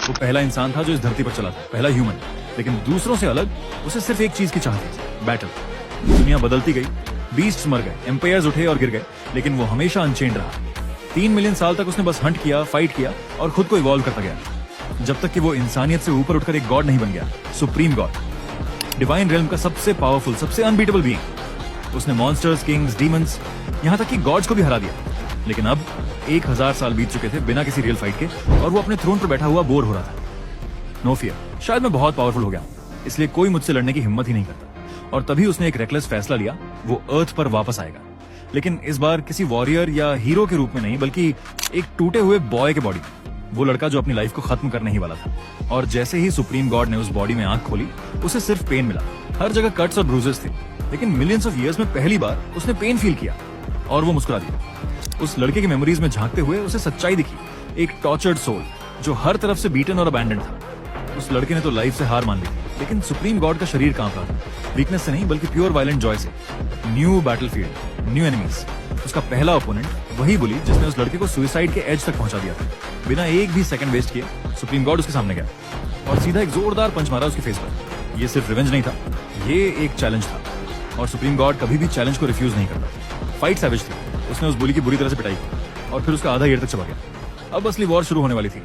वो पहला इंसान था जो इस धरती पर चला था, पहला ह्यूमन। लेकिन दूसरों से अलग उसे सिर्फ एक चीज की चाह थी, बैटल। दुनिया बदलती गई, बीस्ट्स मर गए, एम्पायर्स उठे और गिर गए, लेकिन वो हमेशा अनचेंड रहा। 3 मिलियन साल तक उसने बस हंट किया, फाइट किया और खुद को इवॉल्व करता गया, जब तक कि वो इंसानियत से ऊपर उठकर एक गॉड नहीं बन गया, सुप्रीम गॉड, डिवाइन रेल्म का सबसे पावरफुल, सबसे अनबीटेबल बीइंग। उसने मॉन्स्टर्स, किंग्स, डीमंस, यहाँ तक कि गॉड्स को भी हरा दिया। लेकिन अब 1000 साल बीत चुके थे बिना किसी रियल फाइट के, और वो अपने थ्रोन पर बैठा हुआ बोर हो रहा था। नो फियर, शायद मैं बहुत पावरफुल हो गया, इसलिए कोई मुझसे लड़ने की हिम्मत ही नहीं करता। और तभी उसने एक रेकलेस फैसला लिया, वो अर्थ पर वापस आएगा। लेकिन इस बार किसी वॉरियर या हीरो के रूप में नहीं, बल्कि एक टूटे हुए बॉय के बॉडी, वो लड़का जो अपनी लाइफ को खत्म करने ही वाला था। और जैसे ही सुप्रीम गॉड ने उस बॉडी में आंख खोली, उसे सिर्फ पेन मिला। हर जगह कट्स और ब्रूजेस थे, लेकिन मिलियंस ऑफ ईयर्स में पहली बार उसने पेन फील किया, और वो मुस्कुरा दिया। उस लड़के की मेमोरीज में झांकते हुए उसे सच्चाई दिखी, एक टॉर्चर्ड सोल जो हर तरफ से बीटन और अबैंडन था। उस लड़के ने तो लाइफ से हार मान ली, लेकिन सुप्रीम गॉड का शरीर कांप रहा था, वीकनेस से नहीं बल्कि प्योर वायलेंट जॉय से। New battlefield, new enemies. उसका पहला ओपोनेंट वही बुली जिसने उस लड़के को सुसाइड के एज तक पहुंचा दिया था। बिना एक भी सेकंड वेस्ट किए सुप्रीम गॉड उसके सामने गया और सीधा एक जोरदार पंच मारा उसके फेस पर। ये सिर्फ रिवेंज नहीं था, ये एक चैलेंज था, और सुप्रीम गॉड कभी भी चैलेंज को रिफ्यूज नहीं करता। फाइट सैवेज थी, उसने उस बुली की बुरी तरह से पिटाई की और फिर उसका आधा ईयर तक चबा गया। अब असली वॉर शुरू होने वाली थी।